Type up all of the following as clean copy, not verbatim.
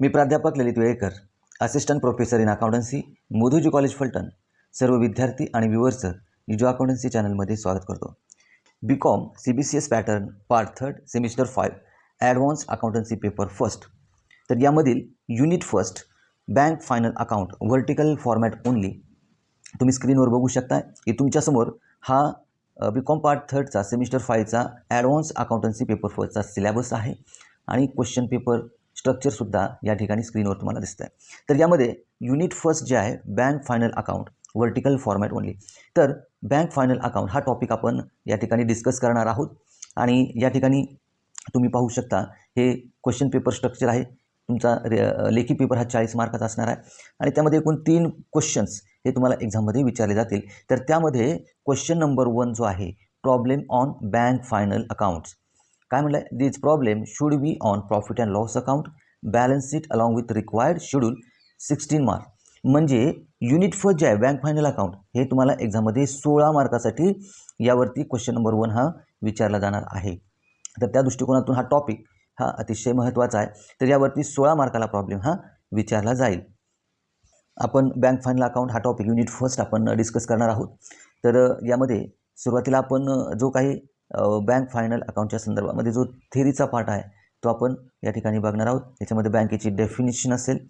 मी प्राध्यापक Lalit Velekar, assistant professor in accountancy, Mudhoji college Phaltan. सर्व विद्यार्थी आणि व्ह्युअर्सचं निजो अकाउंटन्सी चॅनलमध्ये स्वागत करतो. BCom CBCS pattern part 3 semester 5 advance accountancy paper first. तर यामधील unit first bank final account vertical format only तुम्ही स्क्रीनवर बघू शकता की तुमच्यासमोर हा BCom पार्ट 3चा सेमिस्टर 5चा ॲडव्हान्स अकाउंटन्सी पेपर फर्स्टचा सिलेबस आहे आणि क्वेश्चन पेपर स्ट्रक्चरसुद्धा या ठिकाणी स्क्रीनवर तुम्हाला दिसतं आहे. तर यामध्ये युनिट फर्स्ट जे आहे bank final account vertical format only. तर बँक फायनल अकाउंट हा टॉपिक आपण या ठिकाणी डिस्कस करणार आहोत आणि या ठिकाणी तुम्ही पाहू शकता हे क्वेश्चन पेपर स्ट्रक्चर आहे. तुमचा लेखी पेपर हा 40 मार्काचा असणार आहे आणि त्यामध्ये एकूण 3 क्वेश्चन्स हे तुम्हाला एक्झाममध्ये विचारले जातील. तर त्यामध्ये क्वेश्चन नंबर 1 जो आहे problem on bank final accounts. काय म्हटलं आहे, this problem should be on profit and loss account, balance sheet along with required schedule, 16 mark. म्हणजे युनिट फर्स्ट जे आहे बँक फायनल अकाउंट हे तुम्हाला एक्झाममध्ये 16 मार्कासाठी यावरती क्वेश्चन नंबर 1 हा विचारला जाणार आहे. तर त्या दृष्टिकोनातून हा टॉपिक हा अतिशय महत्त्वाचा आहे. तर यावरती 16 मार्काला प्रॉब्लेम हा विचारला जाईल. आपण बँक फायनल अकाउंट हा टॉपिक युनिट फर्स्ट आपण डिस्कस करणार आहोत. तर यामध्ये सुरुवातीला आपण जो काही बँक फायनल अकाउंटच्या संदर्भामध्ये जो थेरीचा पार्ट आहे तो आपण या ठिकाणी बघणार आहोत. याच्यामध्ये बँकेची डेफिनिशन असेल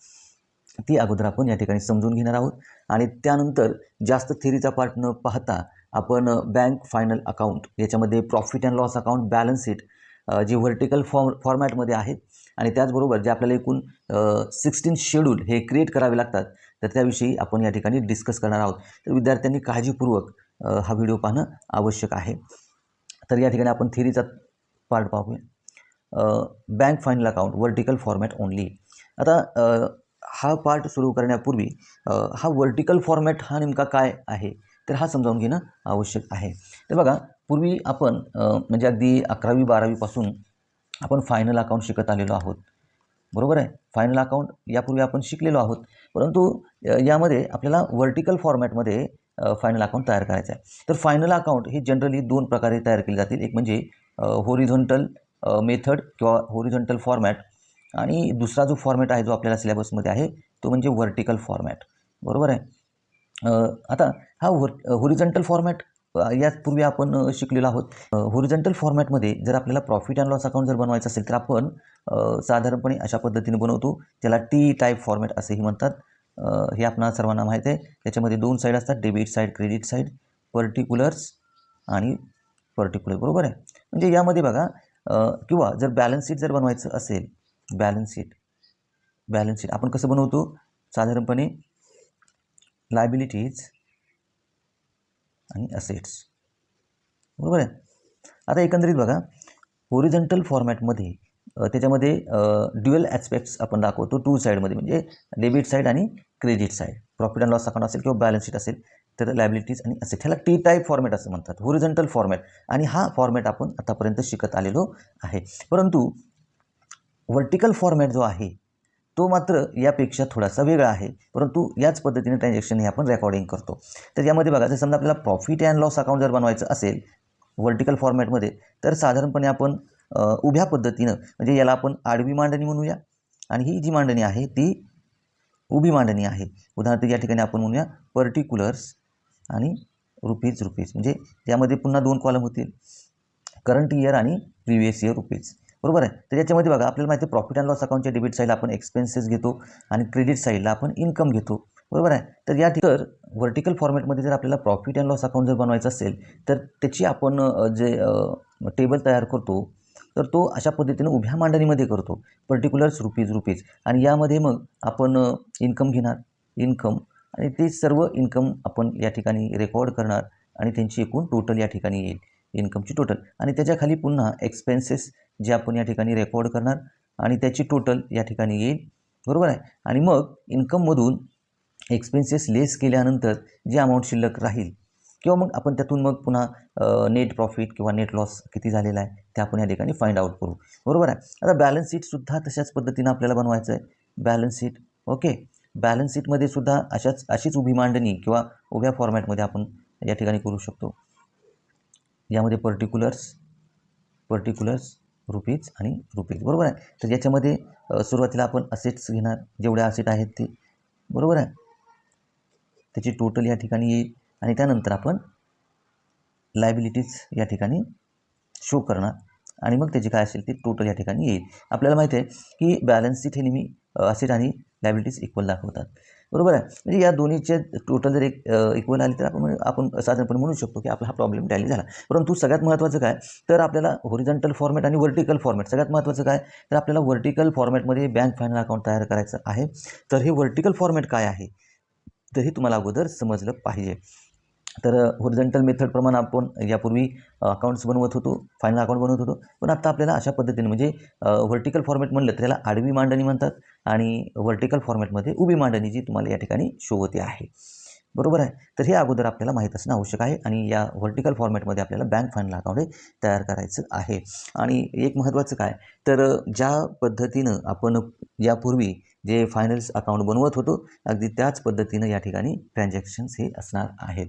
ती अगोदर आपण या ठिकाणी समजून घेणार आहोत आणि त्यानंतर जास्त थेरीचा पार्ट न पाहता आपण बँक फायनल अकाउंट याच्यामध्ये profit and loss account, balance sheet जे व्हर्टिकल फॉर्मॅटमध्ये आहेत आणि त्याचबरोबर जे आपल्याला एकूण 16 शेड्यूल हे क्रिएट करावे लागतात तर त्याविषयी आपण या ठिकाणी डिस्कस करणार आहोत. तर विद्यार्थ्यांनी काळजीपूर्वक हा व्हिडिओ पाहणं आवश्यक आहे. तर या ठिकाणी आपण थेरीचा पार्ट पाहूया. Bank final account vertical format only. आता हा पार्ट सुरू करण्यापूर्वी हा व्हर्टिकल फॉर्मॅट हा नेमका काय आहे तर हा समजावून घेणं आवश्यक आहे. तर बघा, पूर्वी आपण म्हणजे अगदी 11वी 12वीपासून आपण फायनल अकाउंट शिकत आलेलो आहोत, बरोबर आहे. फायनल अकाउंट यापूर्वी आपण शिकलेलो आहोत, परंतु यामध्ये आपल्याला व्हर्टिकल फॉर्मॅटमध्ये फायनल अकाउंट तयार करायचं आहे. तर फायनल अकाउंट हे जनरली 2 प्रकारे तयार केले जातील. एक म्हणजे होरिझॉन्टल मेथड किंवा होरिझॉन्टल फॉर्मॅट आणि दुसरा जो फॉर्मॅट आहे जो आपल्याला सिलेबसमध्ये आहे तो म्हणजे व्हर्टिकल फॉर्मॅट, बरोबर आहे. आता हा होरिझॉन्टल फॉर्मॅट यापूर्वी आपण शिकलेलो आहोत. होरिझॉन्टल फॉर्मॅटमध्ये जर आपल्याला प्रॉफिट अँड लॉस अकाउंट जर बनवायचं असेल तर आपण साधारणपणे अशा पद्धतीने बनवतो. त्याला टी टाईप फॉर्मॅट असेही म्हणतात. हे आपणाला सर्वांना माहीत आहे. त्याच्यामध्ये 2 साईड असतात, debit side, credit side, particulars आणि पर्टिक्युलर, बरोबर आहे. म्हणजे यामध्ये बघा किंवा जर बॅलन्स शीट जर बनवायचं असेल, बॅलन्स शीट आपण कसं बनवतो साधारणपणे लायबिलिटीज आणि असेट्स, बरोबर आहे. आता एकंदरीत बघा होरिझॉन्टल फॉर्मॅटमध्ये त्याच्यामध्ये ड्युअल ॲस्पेक्ट्स आपण दाखवतो 2 साईडमध्ये, म्हणजे डेबिट साईड आणि credit side. Profit and loss account असेल किंवा बॅलन्स शीट असेल तर लायबिलिटीज आणि असेट ह्याला टी टाईप फॉर्मॅट असं म्हणतात, होरिझॉन्टल फॉर्मॅट. आणि हा फॉर्मॅट आपण आतापर्यंत शिकत आलेलो आहे. परंतु व्हर्टिकल फॉर्मॅट जो आहे तो मात्र यापेक्षा थोडासा वेगळा आहे, परंतु याच पद्धतीने ट्रान्झॅक्शन हे आपण रेकॉर्डिंग करतो. तर यामध्ये बघा, जर समजा आपल्याला प्रॉफिट अँड लॉस अकाउंट जर बनवायचं असेल व्हर्टिकल फॉर्मॅटमध्ये तर साधारणपणे आपण उभ्या पद्धतीनं, म्हणजे याला आपण आडवी मांडणी म्हणूया आणि ही जी मांडणी आहे ती उभी मांडणी आहे. उदाहरणार्थ या ठिकाणी आपण म्हणूया पर्टिक्युलर्स आणि रुपीज, म्हणजे यामध्ये पुन्हा 2 कॉलम होतील, करंट इयर आणि प्रिव्हियस इयर रुपीज, बरोबर आहे. तर याच्यामध्ये बघा आपल्याला माहिती आहे प्रॉफिट अँड लॉस अकाउंटच्या डेबिट साईडला आपण एक्सपेन्सेस घेतो आणि क्रेडिट साईडला आपण इन्कम घेतो, बरोबर आहे. तर या ठिकाणी व्हर्टिकल फॉर्मॅटमध्ये जर आपल्याला प्रॉफिट अँड लॉस अकाउंट जर बनवायचं असेल तर त्याची आपण जे टेबल तयार करतो तर तो अशा पद्धतीने उभ्या मांडणीमध्ये करतो, पर्टिक्युलर्स रुपीज आणि यामध्ये मग आपण इन्कम घेणार, इन्कम, आणि ते सर्व इन्कम आपण या ठिकाणी रेकॉर्ड करणार आणि त्यांची एकूण टोटल या ठिकाणी येईल, इन्कमची टोटल. आणि त्याच्याखाली पुन्हा एक्सपेन्सेस जे आपण या ठिकाणी रेकॉर्ड करणार आणि त्याची टोटल या ठिकाणी येईल, बरोबर आहे. आणि मग इन्कममधून एक्सपेन्सेस लेस केल्यानंतर जे अमाऊंट शिल्लक राहील किंवा मग आपण त्यातून मग पुन्हा नेट प्रॉफिट किंवा नेट लॉस किती झालेला आहे ते आपण या ठिकाणी फाइंड आउट करू, बरोबर आहे. आता बॅलन्स शीटसुद्धा तशाच पद्धतीनं आपल्याला बनवायचं आहे. Balance sheet, okay. बॅलन्स शीटमध्ये सुद्धा अशीच उभी मांडणी किंवा उभ्या फॉर्मॅटमध्ये आपण या ठिकाणी करू शकतो. यामध्ये पर्टिक्युलर्स रुपीज आणि रुपीज, बरोबर आहे. तर याच्यामध्ये सुरुवातीला आपण असेट्स घेणार, जेवढे असेट आहेत ते, बरोबर आहे, त्याची टोटल या ठिकाणी येईल आणि त्यानंतर आपण लायबिलिटीज या ठिकाणी शो करणार आणि मग त्याची काय असेल ती टोटल या ठिकाणी येईल. आपल्याला माहिती आहे की बॅलन्स शीट हे नेहमी असेट आणि लायबिलिटीज इक्वल दाखवतात, बरोबर आहे. म्हणजे या दोन्हीचे टोटल जर इक्वल आले तर आपण साधारणपणे म्हणू शकतो की आपला हा प्रॉब्लेम टॅली झाला. परंतु सगळ्यात महत्त्वाचं काय तर आपल्याला हॉरिझॉन्टल फॉर्मॅट आणि व्हर्टिकल फॉर्मॅट, सगळ्यात महत्त्वाचं काय तर आपल्याला व्हर्टिकल फॉर्मॅटमध्ये बँक फायनल अकाउंट तयार करायचं आहे. तर हे व्हर्टिकल फॉर्मॅट काय आहे तर हे तुम्हाला अगोदर समजलं पाहिजे. तर हॉरिझॉन्टल मेथडप्रमाणे आपण यापूर्वी अकाउंट्स बनवत होतो, फायनल अकाउंट बनवत होतो, पण आता आपल्याला अशा पद्धतीने म्हणजे व्हर्टिकल फॉर्मॅट म्हणलं तर त्याला आडवी मांडणी म्हणतात आणि व्हर्टिकल फॉर्मॅटमध्ये उभी मांडणी जी तुम्हाला या ठिकाणी शो होते आहे, बरोबर आहे. तर हे अगोदर आपल्याला माहीत असणं आवश्यक आहे आणि या व्हर्टिकल फॉर्मॅटमध्ये आपल्याला बँक फायनल अकाउंट हे तयार करायचं आहे. आणि एक महत्त्वाचं काय तर ज्या पद्धतीनं आपण यापूर्वी जे फायनल्स अकाउंट बनवत होतो अगदी त्याच पद्धतीनं या ठिकाणी ट्रान्झॅक्शन्स हे असणार आहेत.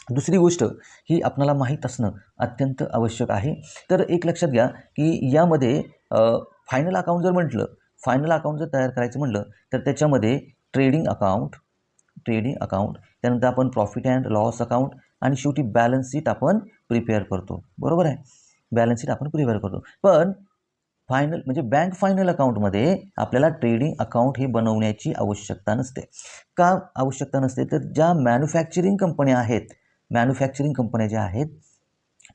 दुसरी गोष्ट ही आपल्याला माहीत असणं अत्यंत आवश्यक आहे. तर एक लक्षात घ्या की यामध्ये फायनल अकाउंट जर म्हटलं, फायनल अकाउंट जर तयार करायचं म्हटलं तर त्याच्यामध्ये ट्रेडिंग अकाउंट, त्यानंतर आपण प्रॉफिट अँड लॉस अकाउंट आणि शेवटी बॅलन्स शीट आपण प्रिपेअर करतो, बरोबर आहे. बॅलन्स शीट आपण प्रिपेअर करतो. पण फायनल म्हणजे बँक फायनल अकाउंटमध्ये आपल्याला ट्रेडिंग अकाउंट हे बनवण्याची आवश्यकता नसते. का आवश्यकता नसते तर ज्या मॅन्युफॅक्चरिंग कंपन्या आहेत, मॅन्युफॅक्चरिंग कंपन्या ज्या आहेत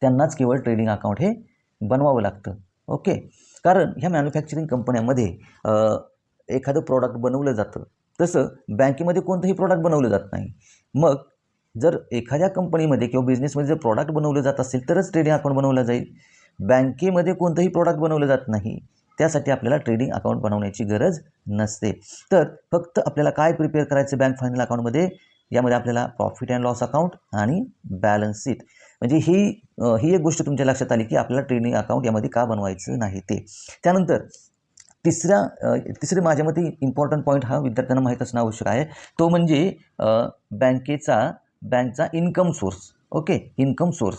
त्यांनाच केवळ ट्रेडिंग अकाउंट हे बनवावं लागतं, ओके. कारण ह्या मॅन्युफॅक्चरिंग कंपन्यामध्ये एखादं प्रॉडक्ट बनवलं जातं, तसं बँकेमध्ये कोणतंही प्रॉडक्ट बनवलं जात नाही. मग जर एखाद्या कंपनीमध्ये किंवा बिझनेसमध्ये जर प्रॉडक्ट बनवलं जात असेल तरच ट्रेडिंग अकाउंट बनवलं जाईल. बँकेमध्ये कोणतंही प्रॉडक्ट बनवलं जात नाही, त्यासाठी आपल्याला ट्रेडिंग अकाउंट बनवण्याची गरज नसते. तर फक्त आपल्याला काय प्रिपेअर करायचं बँक फायनल अकाउंटमध्ये, यामध्ये आपल्याला प्रॉफिट अँड लॉस अकाउंट आणि बॅलन्स शीट, म्हणजे ही एक गोष्ट तुमच्या लक्षात आली की आपल्याला ट्रेडिंग अकाउंट यामध्ये का बनवायचं नाही ते. त्यानंतर तिसरे माझ्या मते इम्पॉर्टंट पॉईंट हा विद्यार्थ्यांना माहीत असणं आवश्यक आहे, तो म्हणजे बँकचा income source, okay, income source.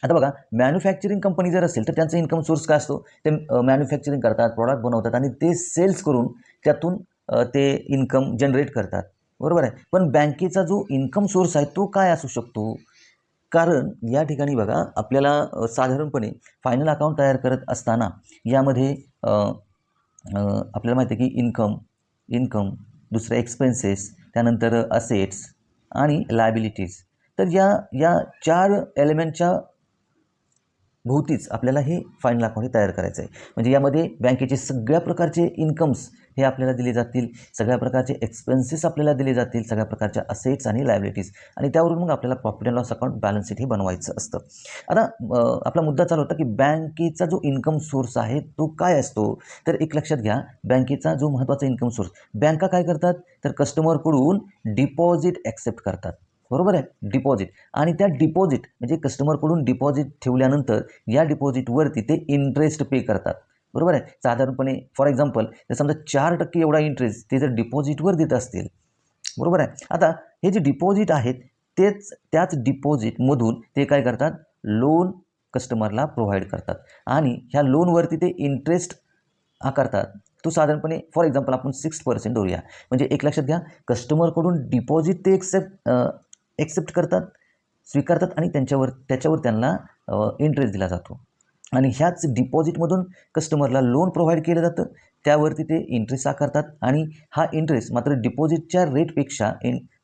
आता बघा मॅन्युफॅक्चरिंग कंपनी जर असेल तर त्यांचा इन्कम सोर्स काय असतो, ते मॅन्युफॅक्चरिंग करतात, प्रॉडक्ट बनवतात आणि ते सेल्स करून त्यातून ते इन्कम जनरेट करतात, बरोबर आहे. पण बँकेचा जो इन्कम सोर्स आहे तो काय असू शकतो, कारण या ठिकाणी बघा आपल्याला साधारणपणे फायनल अकाउंट तयार करत असताना यामध्ये आपल्याला माहिती आहे की इन्कम, दुसरे एक्सपेन्सेस, त्यानंतर असेट्स आणि लायबिलिटीज. तर या 4 एलिमेंटच्या भोवतीच आपल्याला हे फायनल अकाउंट तयार करायचं आहे. म्हणजे यामध्ये बँकेचे सगळ्या प्रकारचे इन्कम्स हे आपल्याला दिले जातील, सगळ्या प्रकारचे एक्सपेन्सेस आपल्याला दिले जातील, सगळ्या प्रकारच्या असेट्स आणि लायबिलिटीज, आणि त्यावरून मग आपल्याला profit and loss account, balance sheet हे बनवायचं असतं. आता आपला मुद्दा चालू होता की बँकेचा जो इन्कम सोर्स आहे तो काय असतो. तर एक लक्षात घ्या, बँकेचा जो महत्त्वाचा इन्कम सोर्स, बँका काय करतात तर कस्टमरकडून डिपॉझिट ॲक्सेप्ट करतात, बरोबर आहे, डिपॉझिट. आणि त्या डिपॉझिट म्हणजे कस्टमरकडून डिपॉझिट ठेवल्यानंतर या डिपॉझिटवरती ते इंटरेस्ट पे करतात, बरोबर आहे. साधारणपणे फॉर एक्झाम्पल जर समजा 4% एवढा इंटरेस्ट ते जर डिपॉझिटवर देत असतील, बरोबर आहे. आता हे जे डिपॉझिट आहेत त्याच डिपॉझिटमधून ते काय करतात, लोन कस्टमरला प्रोव्हाइड करतात आणि ह्या लोनवरती ते इंटरेस्ट आकारतात. तो साधारणपणे फॉर एक्झाम्पल आपण 6% धरूया. म्हणजे एक लक्षात घ्या, कस्टमरकडून डिपॉझिट ते एक्सेप्ट करतात, स्वीकारतात आणि त्याच्यावर त्यांना इंटरेस्ट दिला जातो आणि ह्याच डिपॉझिटमधून कस्टमरला लोन प्रोव्हाइड केलं जातं, त्यावरती ते इंटरेस्ट आकारतात आणि हा इंटरेस्ट मात्र डिपॉझिटच्या रेटपेक्षा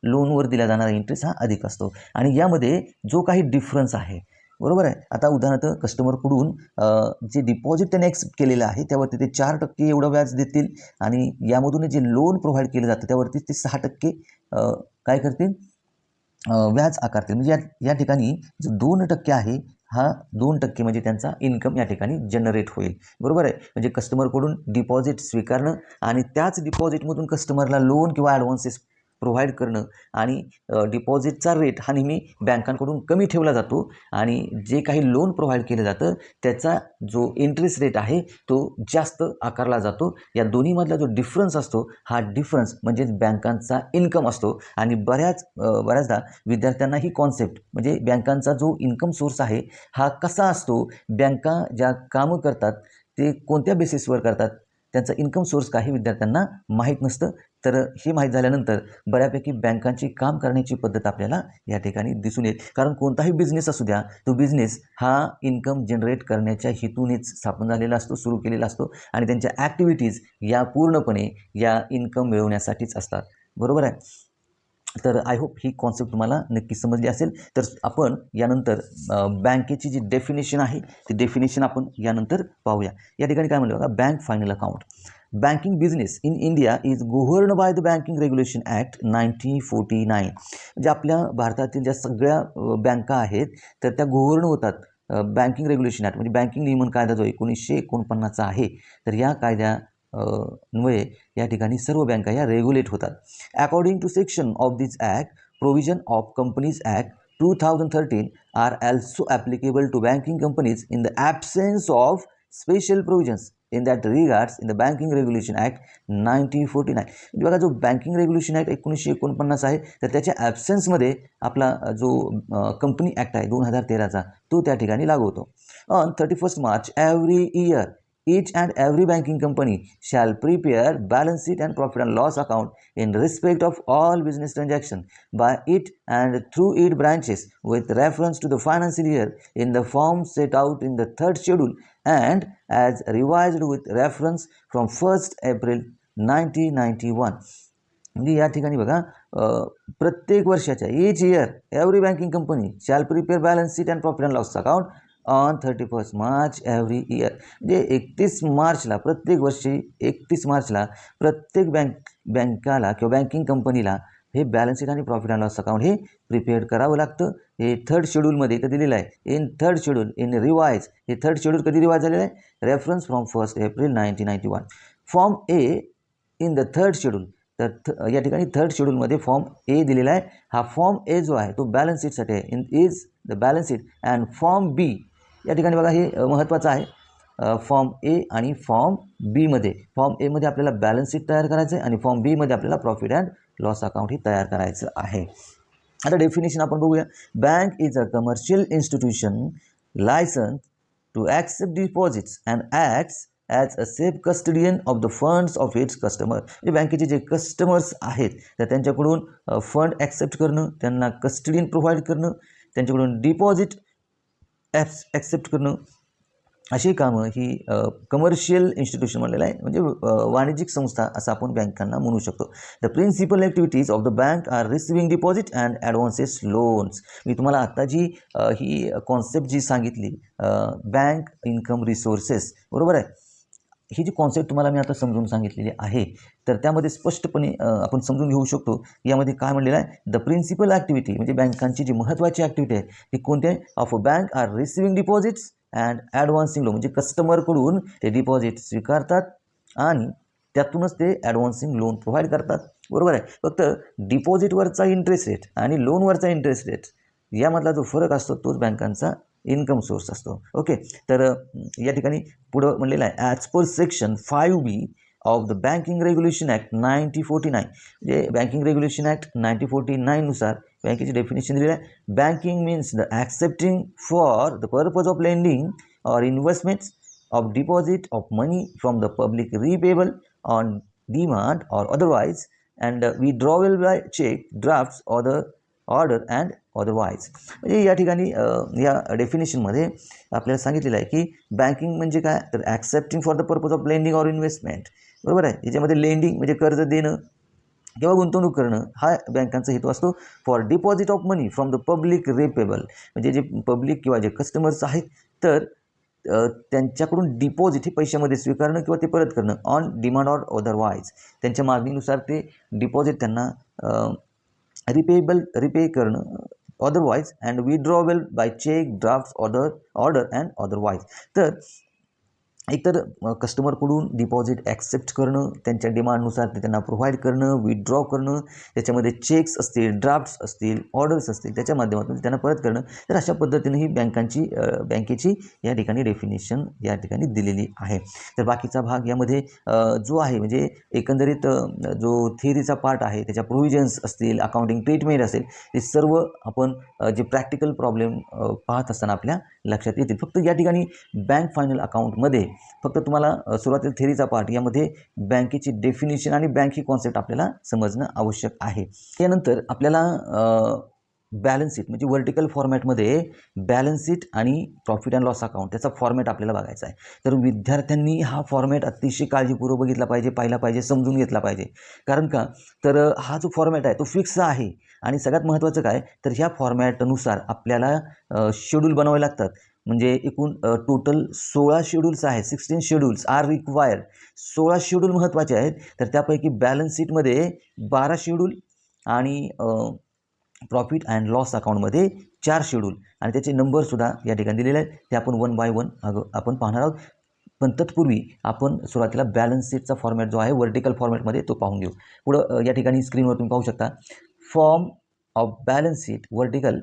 लोनवर दिला जाणारा इंटरेस्ट हा अधिक असतो. आणि यामध्ये जो काही डिफरन्स आहे, बरोबर आहे. आता उदाहरणार्थ कस्टमरकडून जे डिपॉझिट त्याने एक्सेप्ट केलेलं आहे त्यावरती ते 4% एवढं व्याज देतील आणि यामधून जे लोन प्रोव्हाइड केलं जातं त्यावरती ते 6% काय करतील, व्याज आकारतील. म्हणजे या ठिकाणी जो 2% आहे हा 2% म्हणजे त्यांचा इन्कम या ठिकाणी जनरेट होईल, बरोबर आहे. म्हणजे कस्टमरकडून डिपॉझिट स्वीकारणं आणि त्याच डिपॉझिटमधून कस्टमरला लोन किंवा ॲडव्हान्सेस प्रोव्हाइड करणं आणि डिपॉझिटचा रेट हा नेहमी बँकांकडून कमी ठेवला जातो आणि जे काही लोन प्रोव्हाइड केलं जातं त्याचा जो इंटरेस्ट रेट आहे तो जास्त आकारला जातो. या दोन्हीमधला जो डिफरन्स असतो हा डिफरन्स म्हणजेच बँकांचा इन्कम असतो आणि बऱ्याचदा विद्यार्थ्यांना ही कॉन्सेप्ट म्हणजे बँकांचा जो इन्कम सोर्स आहे हा कसा असतो, बँका ज्या कामं करतात ते कोणत्या बेसिसवर करतात, त्यांचा इन्कम सोर्स काही विद्यार्थ्यांना माहीत नसतं. तर हे माहीत झाल्यानंतर बऱ्यापैकी बँकांची काम करण्याची पद्धत आपल्याला या ठिकाणी दिसून येईल. कारण कोणताही बिझनेस असू द्या, तो बिझनेस हा इन्कम जनरेट करण्याच्या हेतूनेच स्थापन झालेला असतो, सुरू केलेला असतो आणि त्यांच्या ॲक्टिव्हिटीज या पूर्णपणे या इन्कम मिळवण्यासाठीच असतात. बरोबर आहे. तर आय होप ही कॉन्सेप्ट तुम्हाला नक्की समजली असेल. तर आपण यानंतर बँकेची जी डेफिनेशन आहे ती डेफिनेशन आपण यानंतर पाहूया. या ठिकाणी काय म्हणलं बघा, bank final account. Banking business in India is governed by the banking regulation act 1949. म्हणजे आपल्या भारतातील ज्या सगळ्या बँका आहेत तर त्या गव्हर्न होतात बँकिंग रेग्युलेशन ॲक्ट म्हणजे बँकिंग नियमन कायदा जो 1949चा आहे. तर या कायद्या अन्वये या ठिकाणी सर्व बँका या रेग्युलेट होतात. According to section of this act, provision of companies act 2013 are also applicable to banking companies in the absence of special provisions in that regards in the Banking Regulation Act 1949. म्हणजे बघा जो banking regulation act 1949 आहे तर त्याच्या ॲब्सेन्समध्ये आपला जो company act आहे 2013चा तो त्या ठिकाणी लागू होतो. On 31st March every year each and every banking company shall prepare balance sheet and profit and loss account in respect of all business transactions by it and through its branches with reference to the financial year in the form set out in the third schedule and as revised with reference from 1st April 1991. म्हणजे या ठिकाणी बघा प्रत्येक वर्षाच्या each year every banking company shall prepare balance sheet and profit and loss account on 31st March every year. म्हणजे 31 मार्चला प्रत्येक वर्षी 31 मार्चला प्रत्येक बँकाला किंवा बँकिंग कंपनीला हे बॅलन्स शीट आणि प्रॉफिट अँड लॉस अकाउंट हे प्रिपेअर करावं लागतं. हे थर्ड शेड्यूलमध्ये इथं दिलेलं आहे. In third schedule in revise. हे थर्ड शेड्यूल कधी रिवाइज झालेलं आहे, reference from 1st April 1991. Form A in the third schedule. तर या ठिकाणी थर्ड शेड्यूलमध्ये फॉर्म ए दिलेला आहे. हा फॉर्म ए जो आहे तो बॅलन्स शीटसाठी आहे. In is the balance sheet and form B. या ठिकाणी बघा हे महत्त्वाचं आहे. फॉर्म ए आणि फॉर्म बीमध्ये, फॉर्म एमध्ये आपल्याला बॅलन्स शीट तयार करायचं आहे आणि फॉर्म बीमध्ये आपल्याला प्रॉफिट अँड लॉस अकाउंट हे तयार करायचं आहे. आता डेफिनेशन आपण बघूया. Bank is a commercial institution licence to accept deposits and acts as a safe custodian of the funds of its customer. म्हणजे बँकेचे जे कस्टमर्स आहेत तर त्यांच्याकडून फंड ॲक्सेप्ट करणं, त्यांना कस्टडियन प्रोव्हाइड करणं, त्यांच्याकडून डिपॉझिट ॲक्सेप्ट करणं, अशी कामं ही कमर्शियल इन्स्टिट्यूशन म्हणलेलं आहे. म्हणजे वाणिज्यिक संस्था असं आपण बँकांना म्हणू शकतो. The principal activities of the bank are receiving deposit and advances loans. मी तुम्हाला आत्ता जी ही कॉन्सेप्ट जी सांगितली बँक इन्कम रिसोर्सेस, बरोबर आहे, ही जी कॉन्सेप्ट तुम्हाला मी आता समजून सांगितलेली आहे तर त्यामध्ये स्पष्टपणे आपण समजून घेऊ शकतो. यामध्ये काय म्हणलेलं आहे, द प्रिन्सिपल ॲक्टिव्हिटी म्हणजे बँकांची जी महत्त्वाची ॲक्टिव्हिटी आहे ती कोणती आहे, of a bank are receiving deposits and advancing loan. म्हणजे कस्टमरकडून ते डिपॉझिट स्वीकारतात आणि त्यातूनच ते ॲडव्हान्सिंग लोन प्रोव्हाइड करतात. बरोबर आहे. फक्त डिपॉझिटवरचा इंटरेस्ट रेट आणि लोनवरचा इंटरेस्ट रेट यामधला जो फरक असतो तोच बँकांचा इन्कम सोर्स असतो. ओके. तर या ठिकाणी पुढं म्हणलेलं आहे as per section 5B of the banking regulation act 1949. म्हणजे बँकिंग रेग्युलेशन ॲक्ट 1949 नुसार बँकेची डेफिनेशन दिलेलं आहे. Banking means the accepting for the purpose of lending or investments of deposit of money from the public repayable on demand or otherwise and withdrawal by cheque drafts order and otherwise. म्हणजे या ठिकाणी या डेफिनेशनमध्ये आपल्याला सांगितलेलं आहे की banking म्हणजे काय, तर accepting for the purpose of lending or investment. बरोबर आहे. याच्यामध्ये लेंडिंग म्हणजे कर्ज देणं किंवा गुंतवणूक करणं हा बँकांचा हेतू असतो. For deposit of money from the public repayable म्हणजे जे पब्लिक किंवा जे कस्टमर्स आहेत तर त्यांच्याकडून डिपॉझिट हे पैशामध्ये स्वीकारणं किंवा ते परत करणं ऑन डिमांड ऑर अदरवाईज. त्यांच्या मागणीनुसार ते डिपॉझिट त्यांना रिपे करणं otherwise and withdrawal by cheque drafts order and otherwise. तर एकतर कस्टमरकडून डिपॉझिट ॲक्सेप्ट करणं, त्यांच्या डिमांडनुसार ते त्यांना प्रोव्हाइड करणं, विथड्रॉ करणं, त्याच्यामध्ये चेक्स असतील, ड्राफ्ट्स असतील, ऑर्डर्स असतील, त्याच्या माध्यमातून त्यांना परत करणं. तर अशा पद्धतीने ही बँकेची या ठिकाणी डेफिनेशन या ठिकाणी दिलेली आहे. तर बाकीचा भाग यामध्ये जो आहे म्हणजे एकंदरीत जो थिअरीचा पार्ट आहे, त्याच्या प्रोव्हिजन्स असतील, अकाउंटिंग ट्रीटमेंट असेल, हे सर्व आपण जे प्रॅक्टिकल प्रॉब्लेम पाहत असताना आपल्या लक्षात येतील. फक्त या ठिकाणी बँक फायनल अकाउंटमध्ये फक्त तुम्हाला सुरुवातीला थेरीचा पार्ट यामध्ये बँकेची डेफिनेशन आणि बँक ही कॉन्सेप्ट आपल्याला समजणं आवश्यक आहे. त्यानंतर आपल्याला बॅलन्स शीट म्हणजे व्हर्टिकल फॉर्मॅटमध्ये बॅलन्स शीट आणि प्रॉफिट अँड लॉस अकाउंट त्याचा फॉर्मॅट आपल्याला बघायचा आहे. तर विद्यार्थ्यांनी हा फॉर्मॅट अतिशय काळजीपूर्वक बघितला पाहिजे, पाहिला पाहिजे, समजून घेतला पाहिजे. कारण का तर हा जो फॉर्मॅट आहे तो फिक्स आहे आणि सगळ्यात महत्त्वाचं काय तर ह्या फॉर्मॅटनुसार आपल्याला शेड्यूल बनवावे लागतात. म्हणजे एकूण टोटल 16 शेड्यूल्स आहेत, 16 शेड्यूल्स आर रिक्वायर्ड. 16 शेड्यूल महत्त्वाचे आहेत. तर त्यापैकी बॅलन्स शीटमध्ये 12 शेड्यूल आणि प्रॉफिट अँड लॉस अकाउंटमध्ये 4 शेड्यूल आणि त्याचे नंबरसुद्धा या ठिकाणी दिलेले आहेत. ते आपण वन बाय वन आपण पाहणार आहोत. पण तत्पूर्वी आपण सुरुवातीला बॅलन्स शीटचा फॉर्मॅट जो आहे व्हर्टिकल फॉर्मॅटमध्ये तो पाहून घेऊ. पुढं या ठिकाणी स्क्रीनवर तुम्ही पाहू शकता form of balance sheet vertical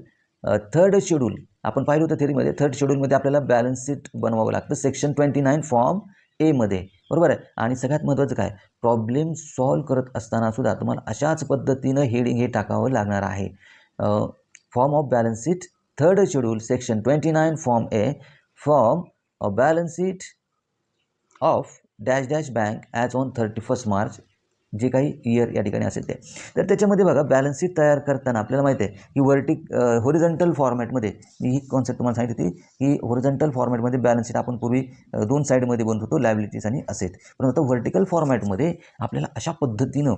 third schedule. आपण पाहिलं होतं थेरीमध्ये थर्ड शेड्यूलमध्ये आपल्याला बॅलन्स शीट बनवावं लागतं सेक्शन 29 फॉर्म एमध्ये, बरोबर आहे. आणि सगळ्यात महत्त्वाचं काय प्रॉब्लेम सॉल्व करत असताना सुद्धा तुम्हाला अशाच पद्धतीनं हेडिंग हे टाकावं लागणार आहे. Form of balance sheet third schedule section 29 form A form of balance sheet of dash dash bank as on 31 March जे काही इयर या ठिकाणी असेल ते. तर त्याच्यामध्ये बघा बॅलन्स शीट तयार करताना आपल्याला माहिती आहे की होरिझॉन्टल फॉर्मॅटमध्ये मी ही कॉन्सेप्ट तुम्हाला सांगितली होती की होरिझॉन्टल फॉर्मॅटमध्ये बॅलन्स शीट आपण पूर्वी 2 साईडमध्ये बनत होतो लायबिलिटीज आणि असेट. परंतु व्हर्टिकल फॉर्मॅटमध्ये आपल्याला अशा पद्धतीनं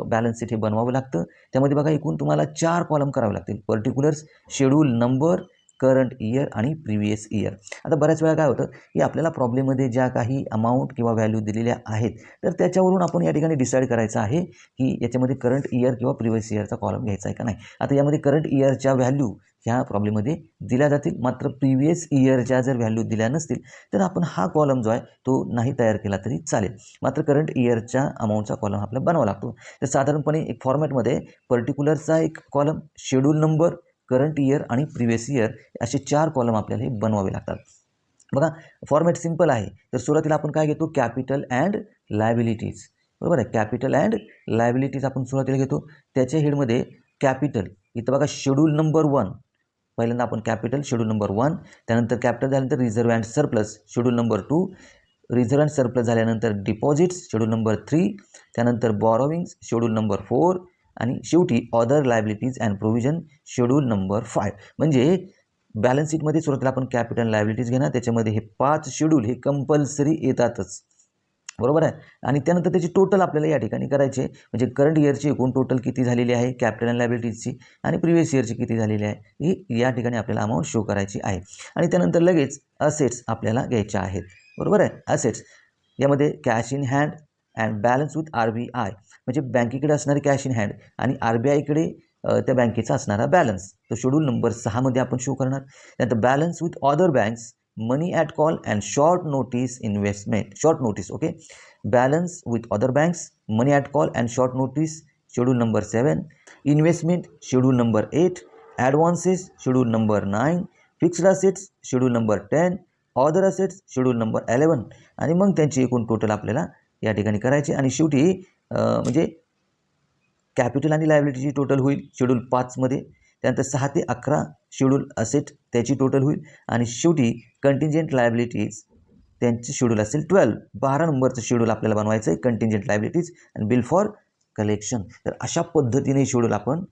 बॅलन्स शीट हे बनवावं लागतं. त्यामध्ये बघा एकूण तुम्हाला 4 कॉलम करावे लागतील. Particulars, schedule number, current year आणि प्रिव्हियस इयर. आता बऱ्याच वेळा काय होतं की आपल्याला प्रॉब्लेममध्ये ज्या काही अमाऊंट किंवा व्हॅल्यू दिलेल्या आहेत तर त्याच्यावरून आपण या ठिकाणी डिसाईड करायचं आहे की याच्यामध्ये करंट इयर किंवा प्रिव्हियस इयरचा कॉलम घ्यायचा आहे का नाही. आता यामध्ये करंट इयरच्या व्हॅल्यू ह्या प्रॉब्लेममध्ये दिल्या जातील. मात्र प्रिव्हियस इयरच्या जर व्हॅल्यू दिल्या नसतील तर आपण हा कॉलम जो आहे तो नाही तयार केला तरी चालेल. मात्र करंट इयरच्या अमाऊंटचा कॉलम आपल्याला बनावा लागतो. तर साधारणपणे एक फॉर्मॅटमध्ये पर्टिक्युलरचा एक column, schedule number, current year आणि प्रिव्हियस इयर असे 4 कॉलम आपल्याला हे बनवावे लागतात. बघा फॉर्मॅट सिम्पल आहे. तर सुरुवातीला आपण काय घेतो कॅपिटल अँड लायबिलिटीज, बरोबर आहे. कॅपिटल अँड लायबिलिटीज आपण सुरुवातीला घेतो. त्याच्या हेडमध्ये कॅपिटल इथं बघा शेड्यूल नंबर 1 पहिल्यांदा आपण कॅपिटल शेड्यूल नंबर 1, त्यानंतर कॅपिटल झाल्यानंतर reserve and surplus schedule number 2, reserve and surplus झाल्यानंतर डिपॉझिट्स शेड्यूल नंबर 3, त्यानंतर बॉरोविंग्स शेड्यूल नंबर 4 आणि शेवटी other liabilities and provision schedule number 5. म्हणजे बॅलन्स शीटमध्ये सुरुवातीला आपण कॅपिटल लायबिलिटीज घेणार. त्याच्यामध्ये हे 5 शेड्यूल हे कंपल्सरी येतातच, बरोबर आहे. आणि त्यानंतर त्याची टोटल आपल्याला या ठिकाणी करायचे म्हणजे करंट इयरची एकूण टोटल किती झालेली आहे कॅपिटल अँड लायबिलिटीजची आणि प्रिव्हियस इयरची किती झालेली आहे ही या ठिकाणी आपल्याला अमाऊंट शो करायची आहे. आणि त्यानंतर लगेच असेट्स आपल्याला घ्यायच्या आहेत, बरोबर आहे. असेट्स यामध्ये cash in hand and balance with RBI म्हणजे बँकेकडे असणारे कॅश इन हँड आणि RBIकडे त्या बँकेचा असणारा बॅलन्स तो शेड्यूल नंबर 6 मध्ये आपण शो करणार. त्यानंतर balance with other banks, money at call and short notice investment, short notice, okay. Balance with other banks, money at call and short notice schedule number 7, investment schedule number 8, advances schedule number 9, fixed assets schedule number 10, other assets schedule number 11 आणि मग त्यांची एकूण total आपल्याला या ठिकाणी करायची. आणि शेवटी म्हणजे कॅपिटल आणि लायबिलिटीची टोटल होईल शेड्यूल 5 मध्ये. त्यानंतर 6 ते 11 शेड्यूल असेट त्याची टोटल होईल आणि शेवटी कंटिंजेंट लायबिलिटीज त्यांची शेड्यूल असेल 12 नंबरचं शेड्यूल आपल्याला बनवायचं आहे कंटिंजेंट लायबिलिटीज आणि बिल फॉर कलेक्शन. तर अशा पद्धतीने शेड्यूल आपण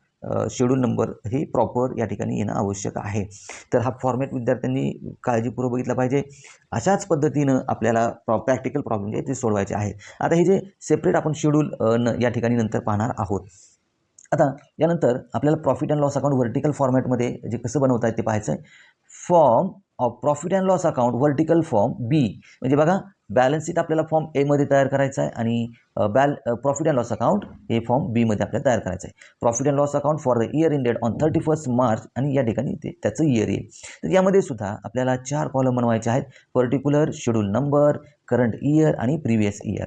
शेड्यूल नंबर हे प्रॉपर या ठिकाणी येणं आवश्यक आहे. तर हा फॉर्मॅट विद्यार्थ्यांनी काळजीपूर्वक बघितला पाहिजे. अशाच पद्धतीनं आपल्याला प्रॅक्टिकल प्रॉब्लेम जे ते सोडवायचे आहे. आता हे जे सेपरेट आपण शेड्यूल या ठिकाणी नंतर पाहणार आहोत. आता यानंतर आपल्याला profit and loss account vertical फॉर्मॅटमध्ये जे कसं बनवता येते ते पाहायचं आहे. Form of profit and loss account vertical form B म्हणजे बघा बॅलन्स शीट आपल्याला फॉर्म एमध्ये तयार करायचं आहे आणि प्रॉफिट अँड लॉस अकाउंट हे फॉर्म बीमध्ये आपल्याला तयार करायचं आहे. Profit and loss account for the year ended on 31 March आणि या ठिकाणी त्याचं इयर येईल. तर यामध्ये सुद्धा आपल्याला 4 कॉलम बनवायचे आहेत. Particular, schedule number, current year आणि प्रिव्हियस इयर.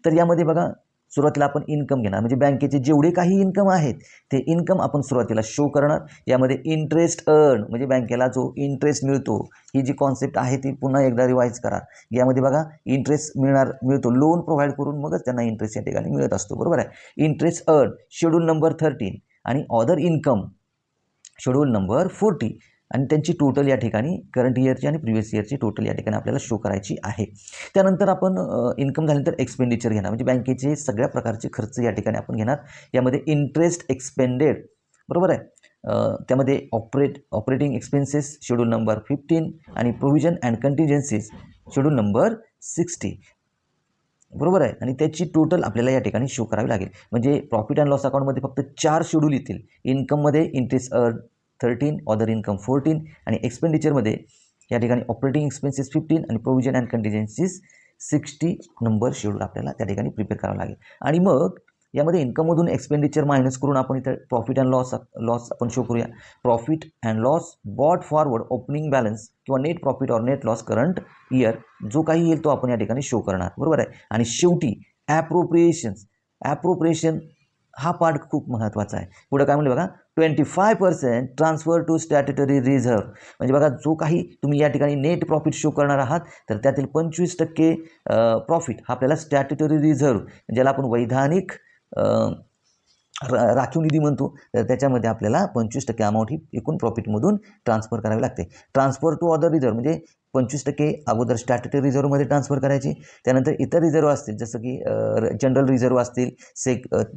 तर यामध्ये बघा सुरुवातीला आपण इन्कम घेणार, म्हणजे बँकेचे जेवढे काही इन्कम आहेत ते इन्कम आपण सुरुवातीला शो करणार. यामध्ये इंटरेस्ट अर्न म्हणजे बँकेला जो इंटरेस्ट मिळतो, ही जी कॉन्सेप्ट आहे ती पुन्हा एकदा रिवाईज करा. यामध्ये बघा इंटरेस्ट मिळतो, लोन प्रोव्हाइड करून मगच त्यांना इंटरेस्ट या ठिकाणी मिळत असतो, बरोबर आहे. इंटरेस्ट अर्न शेड्यूल नंबर 13 आणि अदर इन्कम शेड्यूल नंबर 40 आणि त्यांची टोटल या ठिकाणी करंट इयरची आणि प्रिव्हियस इयरची टोटल या ठिकाणी आपल्याला शो करायची आहे. त्यानंतर आपण इन्कम झाल्यानंतर एक्सपेंडिचर घेणार, म्हणजे बँकेचे सगळ्या प्रकारचे खर्च या ठिकाणी आपण घेणार. यामध्ये इंटरेस्ट एक्सपेंडेड, बरोबर आहे. त्यामध्ये ऑपरेटिंग एक्सपेन्सेस शेड्यूल नंबर 15 आणि प्रोव्हिजन अँड कंटिजेन्सीज शेड्यूल नंबर 60, बरोबर आहे. आणि त्याची टोटल आपल्याला या ठिकाणी शो करावी लागेल. म्हणजे प्रॉफिट अँड लॉस अकाउंटमध्ये फक्त 4 शेड्यूल येतील. इन्कममध्ये इंटरेस्ट अर्न 13, अदर इन्कम 14 आणि एक्सपेंडिचरमध्ये या ठिकाणी ऑपरेटिंग एक्सपेन्सेस 15 आणि प्रोव्हिजन अँड कंटिजेन्सीज 60 नंबर शेड्यूल आपल्याला त्या ठिकाणी प्रिपेअर करावं लागेल. आणि मग यामध्ये इन्कममधून एक्सपेंडिचर मायनस करून आपण इथं प्रॉफिट अँड लॉस आपण शो करूया. Profit and loss bought forward opening balance किंवा नेट प्रॉफिट और नेट लॉस करंट इयर जो काही येईल तो आपण या ठिकाणी शो करणार, बरोबर आहे. आणि शेवटी ॲप्रोप्रिएशन हा पार्ट खूप महत्त्वाचा आहे. पुढे काय म्हणलं बघा, 25% ट्रान्सफर टू स्टॅट्युटरी रिझर्व्ह, म्हणजे बघा जो काही तुम्ही या ठिकाणी नेट प्रॉफिट शो करणार आहात तर त्यातील 25% प्रॉफिट हा आपल्याला स्टॅट्युटरी रिझर्व्ह ज्याला आपण वैधानिक राखीव निधी म्हणतो, तर त्याच्यामध्ये आपल्याला 25% अमाऊंट ही एकूण प्रॉफिटमधून ट्रान्सफर करावी लागते. ट्रान्सफर टू अदर रिझर्व्ह म्हणजे 25% अगोदर स्टॅट्युटरी रिझर्व्हमध्ये ट्रान्सफर करायची. त्यानंतर इतर रिझर्व्ह असतील जसं की जनरल रिझर्व्ह असतील,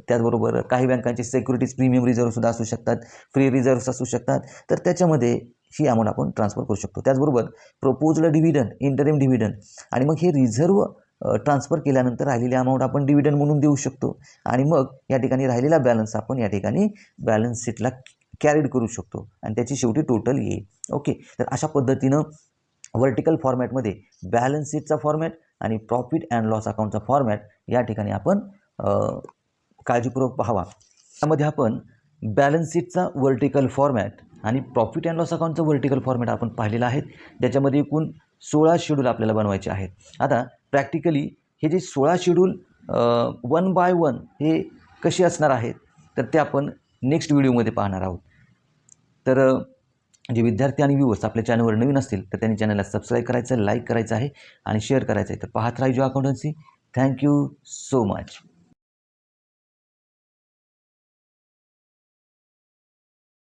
त्याचबरोबर काही बँकांचे सिक्युरिटीज प्रीमियम रिझर्व्हसुद्धा असू शकतात, फ्री रिझर्व्ह असू शकतात, तर त्याच्यामध्ये ही अमाऊंट आपण ट्रान्सफर करू शकतो. त्याचबरोबर प्रपोज्ड डिव्हिडंड, इंटरिम डिव्हिडंड आणि मग हे रिझर्व्ह ट्रान्सफर केल्यानंतर राहिलेली अमाऊंट आपण डिव्हिडंड म्हणून देऊ शकतो. आणि मग या ठिकाणी राहिलेला बॅलन्स आपण या ठिकाणी बॅलन्स शीटला कॅरीड करू शकतो आणि त्याची शेवटी टोटल येईल. ओके, तर अशा पद्धतीनं व्हर्टिकल फॉर्मॅटमध्ये बॅलन्स शीटचा फॉर्मॅट आणि प्रॉफिट अँड लॉस अकाउंटचा फॉर्मॅट या ठिकाणी आपण काळजीपूर्वक पाहावा. त्यामध्ये आपण बॅलन्स शीटचा व्हर्टिकल फॉर्मॅट आणि प्रॉफिट अँड लॉस अकाउंटचं व्हर्टिकल फॉर्मॅट आपण पाहिलेलं आहे. ज्याच्यामध्ये एकूण 16 शेड्यूल आपल्याला बनवायचे आहेत. आता प्रॅक्टिकली हे जे 16 शेड्यूल 1 बाय 1 हे कसे असणार आहेत तर ते आपण नेक्स्ट व्हिडिओमध्ये पाहणार आहोत. तर जे विद्यार्थी आणि व्ह्यूअर्स आपल्या चॅनलवर नवीन असतील तर त्यांनी चॅनलला सबस्क्राईब करायचं, लाईक करायचं आहे आणि शेअर करायचं आहे. तर पाहत राहा जो अकाउंटन्सी. Thank you so much.